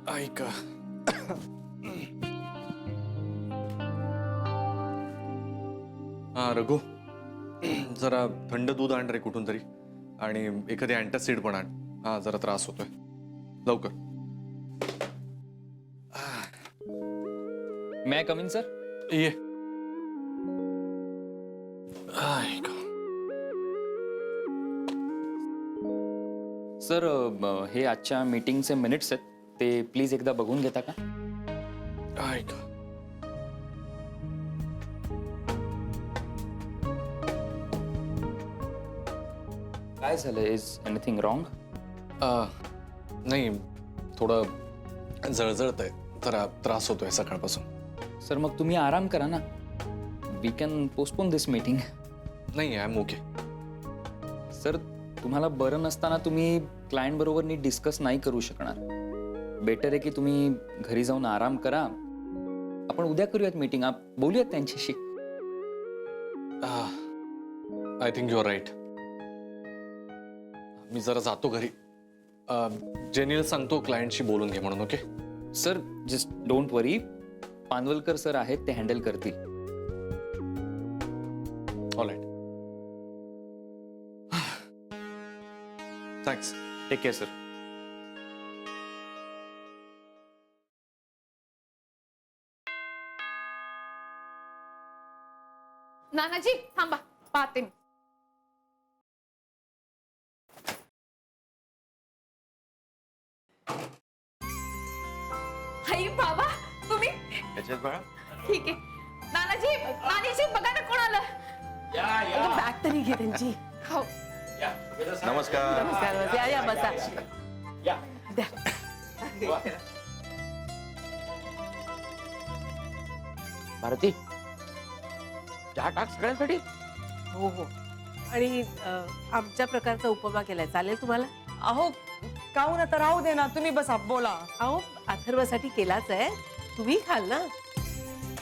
ऐका रघु जरा थंड दूध आण रे कुठून तरी आणि एखादी अँटासिड पण आण. हा जरा त्रास होतोय लवकर. मैं कम इन सर. ये ऐका सर हे आजच्या मीटिंगचे मिनिट्स आहेत ते प्लीज एकदा बघून घेता का? ऐका काय झालं? Is anything wrong? नाही थोडं जळजळतंय जरा त्रास होतोय सकाळपासून. सर मग तुम्ही आराम करा ना. We can postpone this meeting. नाही आय एम ओके. सर तुम्हाला बरं नसताना तुम्ही क्लायंट बरोबर नीट डिस्कस नाही करू शकणार. बेटर आहे की तुम्ही घरी जाऊन आराम करा. आपण उद्या करूयात मीटिंग. बोलूयात त्यांच्याशी. I think you are right. मी जरा जातो घरी. जेनीला सांगतो क्लायंटशी बोलून घे म्हणून. Okay sir just don't worry. Panvalkar sir आहेत ते हँडल करतील. Alright thanks. Take care sir. Nanaji थांबा पाहते मी. आई बाबा तुम्ही त्याच्यात बाळा ठीक आहे. नानाजी नानीजी बघा ना कोण आलं. बॅग तरी घे त्यांची. हो नमस्कार. नमस्कार. या या बसा. द्या. भारती चहा टाक सगळ्यांसाठी. हो हो. आणि आमच्या प्रकारचा उपमा केलाय. चालेल तुम्हाला? अहो काहून आता राहू दे ना. तुम्ही बसा बोला. अहो अथर्वसाठी केलाच आहे. तुम्ही खाल ना.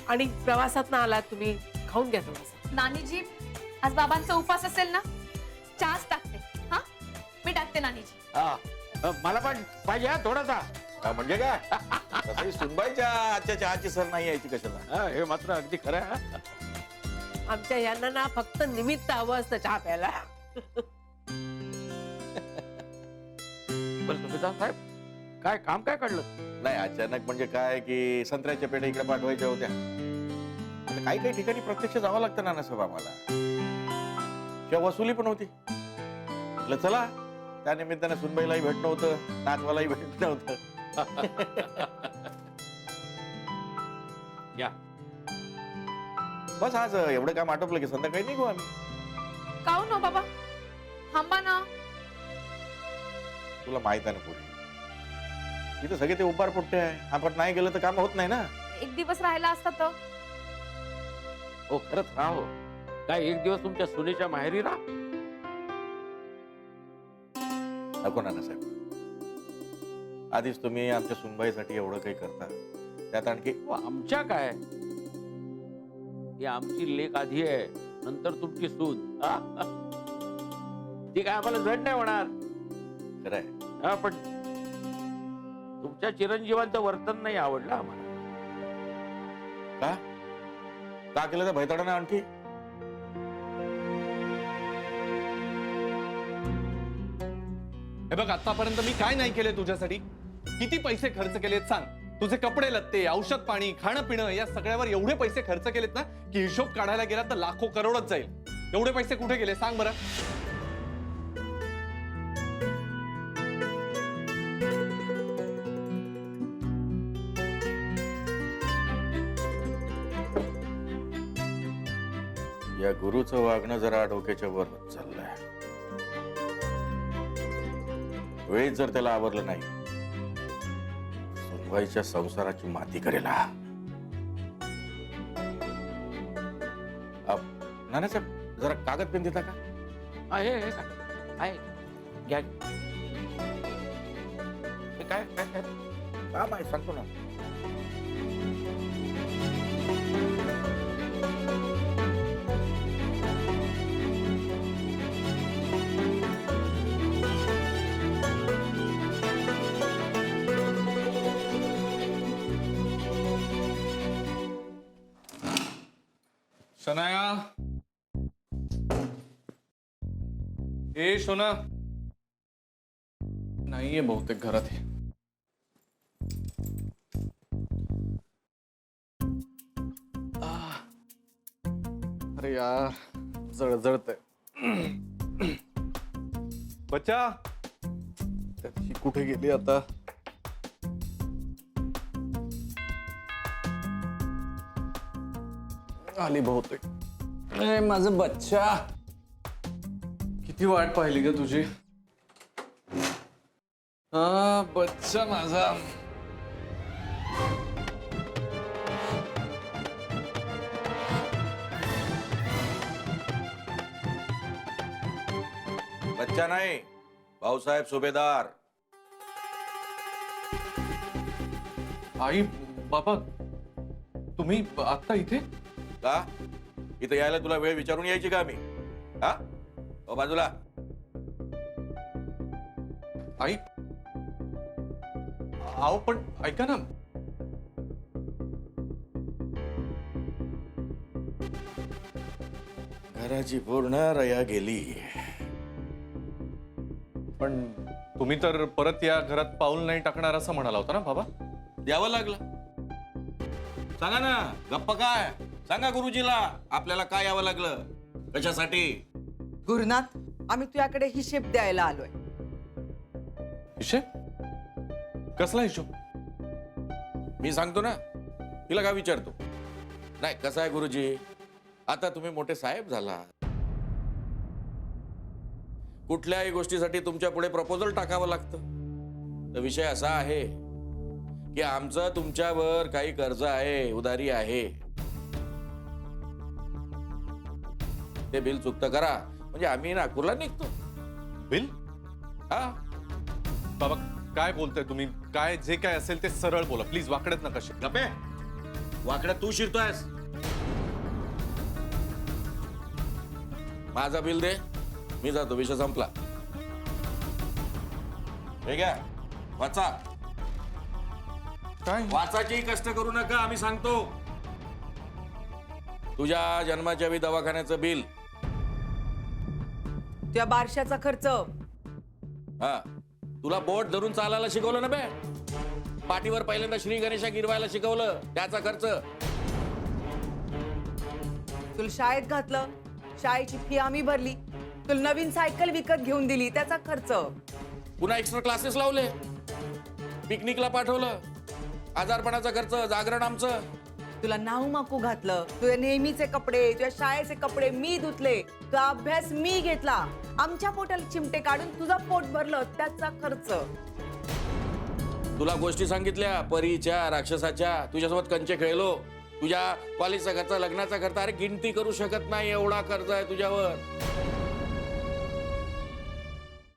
आणि प्रवासात ना आलात तुम्ही खाऊन घ्या थोडंसं. नानीजी आज बाबांचा उपास असेल ना. चहाच टाकते. हा मी टाकते नानीजी. मला पण पाहिजे हा थोडासा. म्हणजे काय तसंही सुनबाईच्या आजच्या चहाची सर नाही यायची कशाला. हे मात्र अगदी खरं आहे. आमच्या यांना ना फक्त निमित्त हवं असतं चहा प्यायला. पण सुभेदार साहेब काय काम काय काढलं? नाही अचानक म्हणजे काय की संत्र्याच्या पेढे इकडे पाठवायच्या होत्या. आता काही काही ठिकाणी प्रत्यक्ष जावं लागतं ना साहेब आम्हाला. किंवा वसुली पण होती. म्हटलं चला त्या निमित्ताने सुनबाईलाही भेटणं होतं नातवालाही भेटणं होतं. या बस आज एवढं काम आटोपलं की संध्याकाळी निघू आम्ही. काहून हो बाबा थांबा ना. तुला माहित आहे ना पुढे इथं सगळे ते उभार पोट्टे आहे. आपण नाही गेलं तर काम होत नाही ना. एक दिवस राहिला असता तर. हो खरंच राहो. काय एक दिवस तुमच्या सुनेच्या माहेरी राहा. नको ना साहेब. आधीच तुम्ही आमच्या सुनबाईसाठी एवढं काही करता त्यात आणखी आमच्या काय ही आमची लेक आधी आहे नंतर तुमची सून. ती काय आम्हाला जड नाही होणार. खरंय. पण तुमच्या चिरंजीवांचं वर्तन नाही आवडलं आम्हाला. का केलं त्या भैताडानं आणखी. हे बघ आतापर्यंत मी काय नाही केले तुझ्यासाठी. किती पैसे खर्च केलेत सांग. तुझे कपडे लत्ते औषध पाणी खाणं पिणं या सगळ्यावर एवढे पैसे खर्च केलेत ना की हिशोब काढायला गेला तर लाखो करोडच जाईल. एवढे पैसे कुठे गेले सांग बरं. या गुरुचं वागणं जरा डोक्याच्या वर होत चाललंय. वेळेत जर त्याला आवरलं नाही सुनबाईच्या संसाराची माती करेल. नानासाहेब जरा कागद पेन देता का. आहे आहे घ्या. काय काय काय काम आहे सांगतो ना. शनाया, ए शोना, नाहीये बहुतेक घरात हे. आह. अरे यार, जळजळतंय. बच्चा, त्याची कुठे गेली आता? आली बहुतेक. ए माझं बच्चा, किती वाट पाहिली ग तुझी. हा बच्चा माझा. बच्चा नाही, भाऊसाहेब सुभेदार. आई बाबा, तुम्ही आता इथे? का इथं यायला तुला वेळ विचारून यायची का मी? हा, ओ बाजूला. आई, आओ पण ऐका ना. घराची पूर्ण रया गेली. पण तुम्ही तर परत या घरात पाऊल नाही टाकणार असं म्हणाला होता ना बाबा? द्यावं लागलं. सांगा ना, गप्प काय? सांगा गुरुजीला आपल्याला काय यावं लागलं, कशासाठी? गुरुनाथ, आम्ही तुझ्याकडे हिशेब द्यायला आलोय. हिशेब? कसला हिशोब? मी सांगतो ना, तिला का विचारतो? नाही, कसं आहे गुरुजी, आता तुम्ही मोठे साहेब झाला. कुठल्याही गोष्टीसाठी तुमच्या पुढे प्रपोजल टाकावं लागतं. तर विषय असा आहे की आमचं तुमच्यावर काही कर्ज आहे, उधारी आहे. ते बिल चुकतं करा, म्हणजे आम्ही नागपूरला निघतो. बिल? हा, बाबा काय बोलताय तुम्ही? काय जे काय असेल ते सरळ बोला प्लीज, वाकड्यात नका शिकू. गप्पे, वाकड्यात तू शिरतोयस. माझा बिल दे, मी जातो, विषय संपला. हे घ्या, वाचा. काय? वाचाची कष्ट करू नका, आम्ही सांगतो. तुझ्या जन्माच्या बी दवाखान्याचं बिल. तुझ्या बारशाचा खर्च. हा, तुला बोट धरून चालायला शिकवलं ना बे? पाठीवर पहिल्यांदा श्री गणेशा गिरवायला शिकवलं, त्याचा खर्च. तुला शाळेत घातलं, शाळेची फी आम्ही भरली. तुला नवीन सायकल विकत घेऊन दिली, त्याचा खर्च. पुन्हा एक्स्ट्रा क्लासेस लावले, पिकनिकला पाठवलं, आजारपणाचा खर्च, जागरण आमचं. तुला नाहू माकू घातलं, तुझे नेहमीचे कपडे, तुझ्या शाळेचे कपडे मी धुतले, तुझा अभ्यास मी घेतला, आमच्या पोटाला चिमटे काढून तुझं पोट भरलं, त्याचा खर्च. तुला गोष्टी सांगितल्या परीच्या, राक्षसाच्या, तुझ्यासोबत कंचे खेळलो, तुझ्या कॉलेजचा खर्च, लग्नाचा खर्च, अरे गिनती करू शकत नाही, एवढा कर्ज आहे तुझ्यावर.